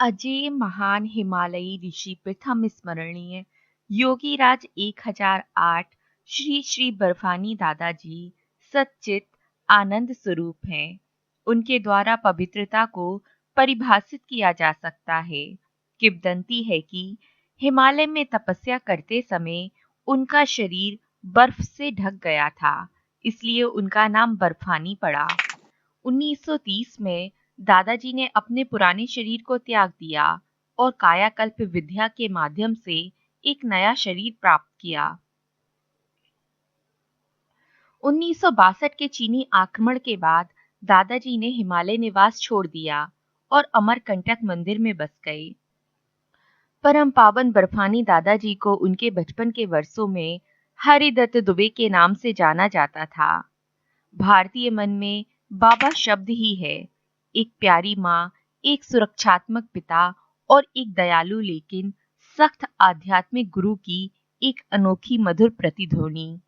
अजय महान हिमालयी ऋषि प्रथम स्मरणीय योगीराज 1008 श्री श्री बर्फानी दादाजी सच्चित आनंद स्वरूप हैं। उनके द्वारा पवित्रता को परिभाषित किया जा सकता है। किंवदंती है कि हिमालय में तपस्या करते समय उनका शरीर बर्फ से ढक गया था, इसलिए उनका नाम बर्फानी पड़ा। 1930 में दादाजी ने अपने पुराने शरीर को त्याग दिया और कायाकल्प विद्या के माध्यम से एक नया शरीर प्राप्त किया। 1962 के चीनी आक्रमण के बाद दादाजी ने हिमालय निवास छोड़ दिया और अमरकंटक मंदिर में बस गए। परम पावन बर्फानी दादाजी को उनके बचपन के वर्षों में हरिदत्त दुबे के नाम से जाना जाता था। भारतीय मन में बाबा शब्द ही है, एक प्यारी माँ, एक सुरक्षात्मक पिता और एक दयालु लेकिन सख्त आध्यात्मिक गुरु की एक अनोखी मधुर प्रतिध्वनि।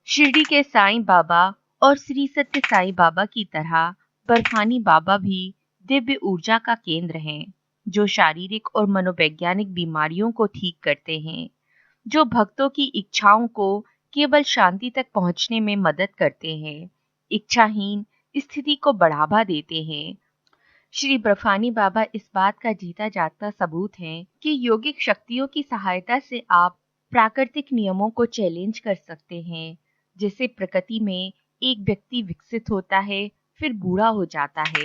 शिरडी के साईं बाबा और श्री सत्य साईं बाबा की तरह बर्फानी बाबा भी दिव्य ऊर्जा का केंद्र हैं, जो शारीरिक और मनोवैज्ञानिक बीमारियों को ठीक करते हैं, जो भक्तों की इच्छाओं को केवल शांति तक पहुंचने में मदद करते हैं, इच्छाहीन स्थिति को बढ़ावा देते हैं। श्री बर्फानी बाबा इस बात का जीता जागता सबूत हैं कि योगिक शक्तियों की सहायता से आप प्राकृतिक नियमों को चैलेंज कर सकते हैं। जैसे प्रकृति में एक व्यक्ति विकसित होता है, फिर बूढ़ा हो जाता है।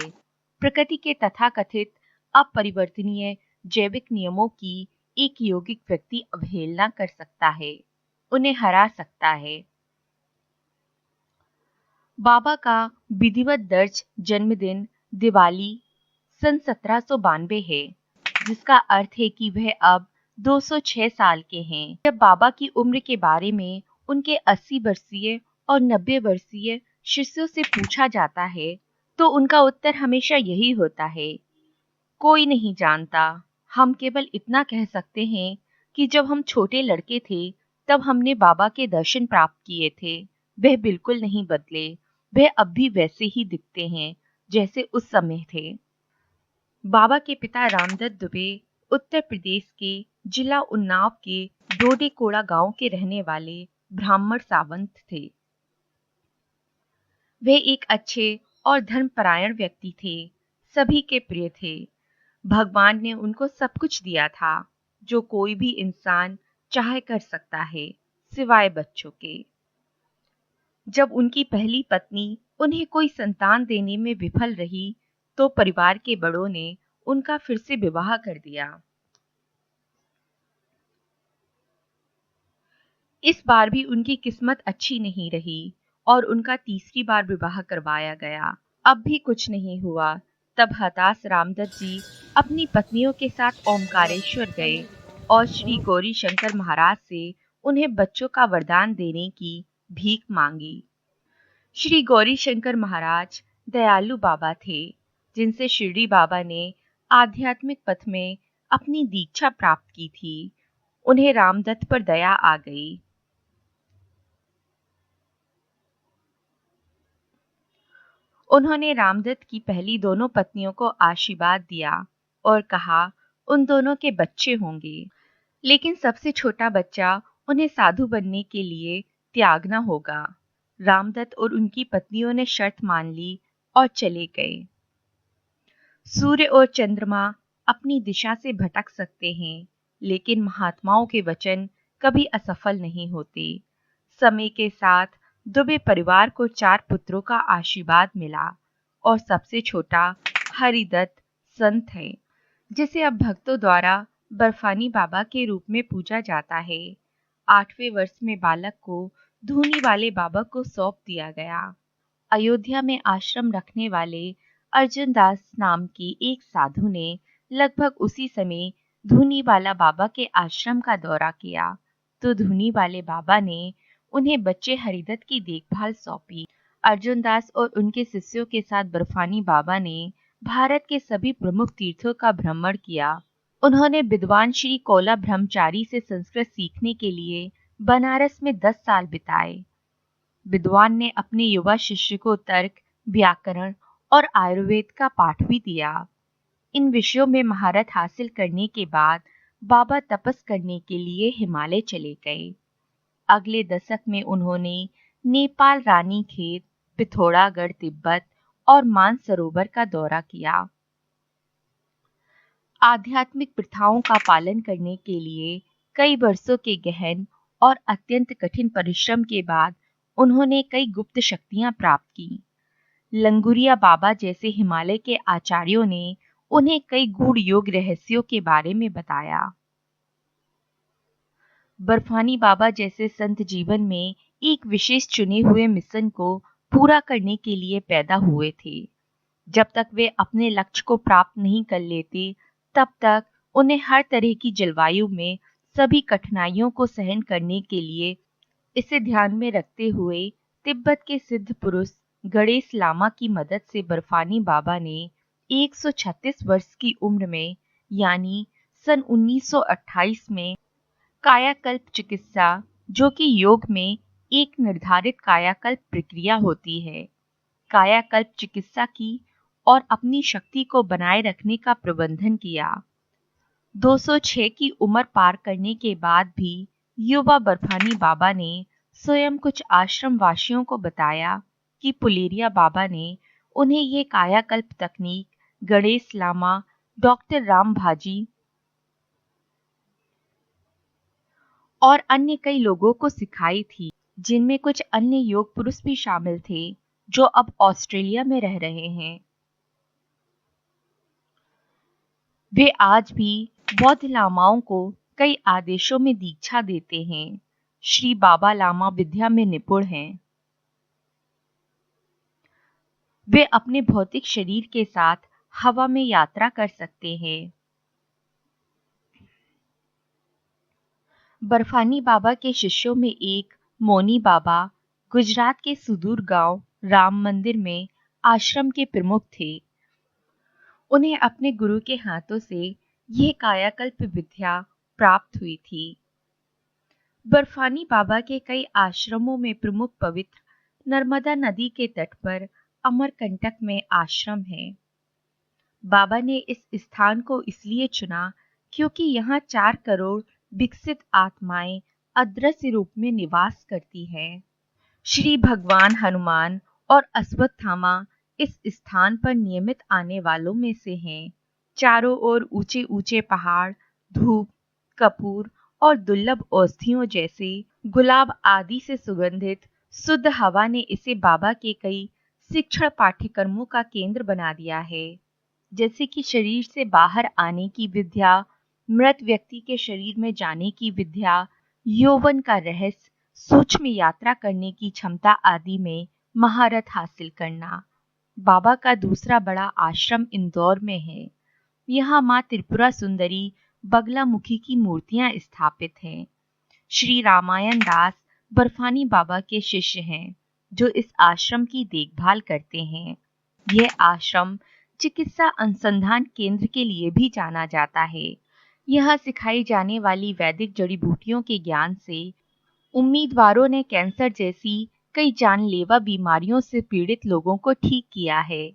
प्रकृति के तथाकथित अपरिवर्तनीय जैविक नियमों की एक योगिक व्यक्ति अवहेलना कर सकता है, उन्हें हरा सकता है। बाबा का विधिवत दर्ज जन्मदिन दिवाली सन 1792 है, जिसका अर्थ है कि वह अब 206 साल के हैं। जब बाबा की उम्र के बारे में उनके 80 वर्षीय और 90 वर्षीय शिष्यों से पूछा जाता है, तो उनका उत्तर हमेशा यही होता है, कोई नहीं जानता। हम केवल इतना कह सकते हैं कि जब हम छोटे लड़के थे, तब हमने बाबा के दर्शन प्राप्त किए थे। वह बिल्कुल नहीं बदले, वह अब भी वैसे ही दिखते हैं जैसे उस समय थे। बाबा के पिता रामदत्त दुबे उत्तर प्रदेश के जिला उन्नाव के डोडेकोड़ा गांव के रहने वाले ब्राह्मण सावंत थे। वे एक अच्छे और धर्मपरायण व्यक्ति थे, सभी के प्रिय थे। भगवान ने उनको सब कुछ दिया था जो कोई भी इंसान चाहे कर सकता है, सिवाय बच्चों के। जब उनकी पहली पत्नी उन्हें कोई संतान देने में विफल रही, तो परिवार के बड़ों ने उनका फिर से विवाह कर दिया। इस बार भी उनकी किस्मत अच्छी नहीं रही और उनका तीसरी बार विवाह करवाया गया। अब भी कुछ नहीं हुआ। तब हताश रामदत्त जी अपनी पत्नियों के साथ ओमकारेश्वर गए और श्री गौरी शंकर महाराज से उन्हें बच्चों का वरदान देने की भीख मांगी। श्री गौरी शंकर महाराज दयालु बाबा थे, जिनसे शिरडी बाबा ने आध्यात्मिक पथ में अपनी दीक्षा प्राप्त की थी। उन्हें रामदत्त पर दया आ गई। उन्होंने रामदत्त की पहली दोनों पत्नियों को आशीर्वाद दिया और कहा उन दोनों के बच्चे होंगे, लेकिन सबसे छोटा बच्चा उन्हें साधु बनने के लिए त्यागना होगा। रामदत्त और उनकी पत्नियों ने शर्त मान ली और चले गए। सूर्य और चंद्रमा अपनी दिशा से भटक सकते हैं, लेकिन महात्माओं के वचन कभी असफल नहीं होते। समय के साथ दुबे परिवार को 4 पुत्रों का आशीर्वाद मिला और सबसे छोटा हरिदत्त संत है, जिसे अब भक्तों द्वारा बर्फानी बाबा के रूप में पूजा जाता है। 8वें वर्ष में बालक को धूनी वाले बाबा को सौंप दिया गया। अयोध्या में आश्रम रखने वाले अर्जुन दास नाम के एक साधु ने लगभग उसी समय धूनी वाला बाबा के आश्रम का दौरा किया, तो धूनी वाले बाबा ने उन्हें बच्चे हरिदत्त की देखभाल सौंपी। अर्जुन दास और उनके शिष्यों के साथ बर्फानी बाबा ने भारत के सभी प्रमुख तीर्थों का भ्रमण किया। उन्होंने विद्वान श्री कोला ब्रह्मचारी से संस्कृत सीखने के लिए बनारस में 10 साल बिताए। विद्वान ने अपने युवा शिष्य को तर्क, व्याकरण और आयुर्वेद का पाठ भी दिया। इन विषयों में महारत हासिल करने के बाद बाबा तपस करने के लिए हिमालय चले गए। अगले दशक में उन्होंने नेपाल, रानीखेत, पिथौरागढ़, तिब्बत और मानसरोवर का दौरा किया। आध्यात्मिक प्रथाओं का पालन करने के लिए कई वर्षों के गहन और अत्यंत कठिन परिश्रम के बाद उन्होंने कई गुप्त शक्तियां प्राप्त की। लंगुरिया बाबा जैसे हिमालय के आचार्यों ने उन्हें कई गूढ़ योग रहस्यों के बारे में बताया। बर्फानी बाबा जैसे संत जीवन में एक विशेष चुने हुए मिशन को पूरा करने के लिए पैदा हुए थे। जब तक वे अपने लक्ष्य को प्राप्त नहीं कर लेते, तब तक उन्हें हर तरह की जलवायु में सभी कठिनाइयों को सहन करने के लिए, इसे ध्यान में रखते हुए तिब्बत के सिद्ध पुरुष गणेश लामा की मदद से बर्फानी बाबा ने 136 वर्ष की उम्र में यानी सन 1928 में कायाकल्प चिकित्सा, जो कि योग में एक निर्धारित कायाकल्प प्रक्रिया होती है, कायाकल्प चिकित्सा की और अपनी शक्ति को बनाए रखने का प्रबंधन किया। 206 की उम्र पार करने के बाद भी युवा बर्फानी बाबा ने स्वयं कुछ आश्रम वासियों को बताया कि पुलेरिया बाबा ने उन्हें ये कायाकल्प तकनीक गणेश लामा, डॉक्टर राम भाजी और अन्य कई लोगों को सिखाई थी, जिनमें कुछ अन्य योग पुरुष भी शामिल थे जो अब ऑस्ट्रेलिया में रह रहे हैं। वे आज भी बौद्ध लामाओं को कई आदेशों में दीक्षा देते हैं। श्री बाबा लामा विद्या में निपुण हैं। वे अपने भौतिक शरीर के साथ हवा में यात्रा कर सकते हैं। बर्फानी बाबा के शिष्यों में एक मोनी बाबा गुजरात के सुदूर गांव राम मंदिर में आश्रम के प्रमुख थे। उन्हें अपने गुरु के हाथों से यह कायाकल्प विद्या प्राप्त हुई थी। बर्फानी बाबा के कई आश्रमों में प्रमुख पवित्र नर्मदा नदी के तट पर अमरकंटक में आश्रम है। बाबा ने इस स्थान को इसलिए चुना क्योंकि यहाँ 4 करोड़ विकसित आत्माएं अदृश्य रूप में निवास करती हैं। श्री भगवान हनुमान और अश्वत्थामा इस स्थान पर नियमित आने वालों में से हैं। चारों ओर ऊंचे ऊंचे पहाड़, धूप, कपूर और दुर्लभ औषधियों जैसे गुलाब आदि से सुगंधित शुद्ध हवा ने इसे बाबा के कई शिक्षण पाठ्यक्रमों का केंद्र बना दिया है, जैसे कि शरीर से बाहर आने की विद्या, मृत व्यक्ति के शरीर में जाने की विद्या, यौवन का रहस्य, सूक्ष्म यात्रा करने की क्षमता आदि में महारत हासिल करना। बाबा का दूसरा बड़ा आश्रम इंदौर में है। यहाँ माँ त्रिपुरा सुंदरी बगलामुखी की मूर्तियां स्थापित हैं। श्री रामायण दास बर्फानी बाबा के शिष्य हैं, जो इस आश्रम की देखभाल करते हैं। यह आश्रम चिकित्सा अनुसंधान केंद्र के लिए भी जाना जाता है। यहाँ सिखाई जाने वाली वैदिक जड़ी बूटियों के ज्ञान से उम्मीदवारों ने कैंसर जैसी कई जानलेवा बीमारियों से पीड़ित लोगों को ठीक किया है।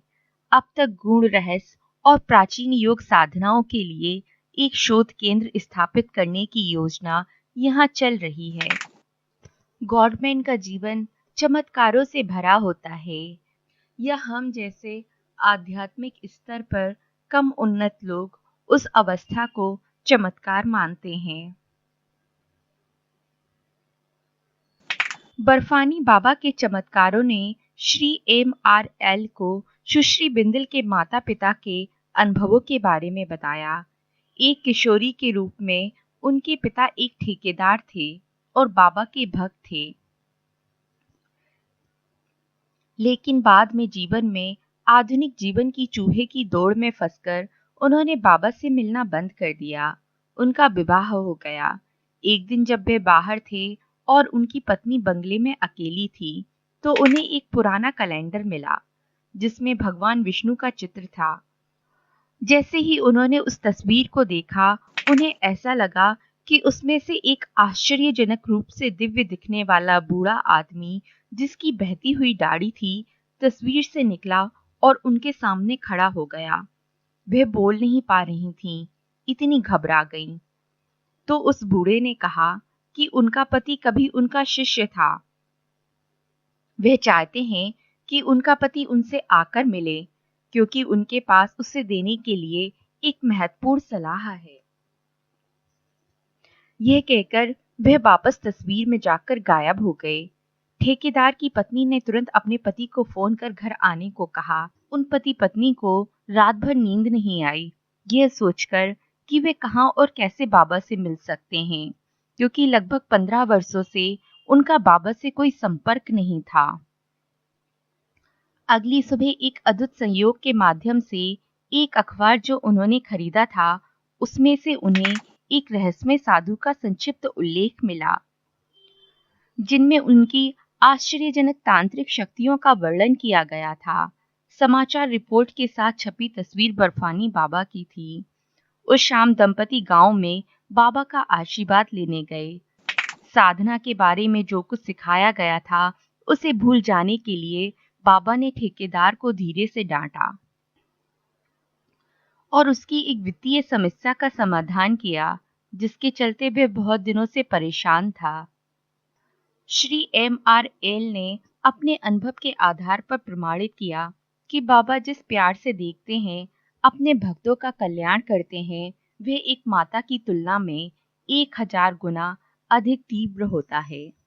अब तक गूढ़ रहस्य और प्राचीन योग साधनाओं के लिए एक शोध केंद्र स्थापित करने की योजना यहाँ चल रही है। गवर्नमेंट का जीवन चमत्कारों से भरा होता है। यह हम जैसे आध्यात्मिक स्तर पर कम उन्नत लोग उस अवस्था को चमत्कार मानते हैं। बर्फानी बाबा के चमत्कारों ने श्री MRL को सुश्री बिंदल के माता पिता के अनुभवों के बारे में बताया। एक किशोरी के रूप में उनके पिता एक ठेकेदार थे और बाबा के भक्त थे, लेकिन बाद में जीवन में आधुनिक जीवन की चूहे की दौड़ में फंसकर उन्होंने बाबा से मिलना बंद कर दिया। उनका विवाह हो गया। एक दिन जब वे बाहर थे और उनकी पत्नी बंगले में अकेली थी, तो उन्हें एक पुराना कैलेंडर मिला जिसमें भगवान विष्णु का चित्र था। जैसे ही उन्होंने उस तस्वीर को देखा, उन्हें ऐसा लगा कि उसमें से एक आश्चर्यजनक रूप से दिव्य दिखने वाला बूढ़ा आदमी, जिसकी बहती हुई दाढ़ी थी, तस्वीर से निकला और उनके सामने खड़ा हो गया। वह बोल नहीं पा रही थीं, इतनी घबरा गईं। तो उस बूढ़े ने कहा कि उनका पति कभी उनका शिष्य था। वह चाहते हैं कि उनका पति उनसे आकर मिले, क्योंकि उनके पास उसे देने के लिए एक महत्वपूर्ण सलाह है। यह कहकर वह वापस तस्वीर में जाकर गायब हो गए। ठेकेदार की पत्नी ने तुरंत अपने पति को फोन कर घर आने को कहा। उन पति पत्नी को रात भर नींद नहीं आई, यह सोचकर कि वे कहाँ और कैसे बाबा से मिल सकते हैं, क्योंकि लगभग 15 वर्षों से उनका बाबा से कोई संपर्क नहीं था। अगली सुबह एक अद्भुत संयोग के माध्यम से एक अखबार जो उन्होंने खरीदा था, उसमें से उन्हें एक रहस्यमय साधु का संक्षिप्त उल्लेख मिला, जिनमें उनकी आश्चर्यजनक तांत्रिक शक्तियों का वर्णन किया गया था। समाचार रिपोर्ट के साथ छपी तस्वीर बर्फानी बाबा की थी। उस शाम दंपति गांव में बाबा का आशीर्वाद लेने गए। साधना के बारे में जो कुछ सिखाया गया था, उसे भूल जाने के लिए बाबा ने ठेकेदार को धीरे से डांटा और उसकी एक वित्तीय समस्या का समाधान किया, जिसके चलते वह बहुत दिनों से परेशान था। श्री MRL ने अपने अनुभव के आधार पर प्रमाणित किया कि बाबा जिस प्यार से देखते हैं, अपने भक्तों का कल्याण करते हैं, वे एक माता की तुलना में 1000 गुना अधिक तीव्र होता है।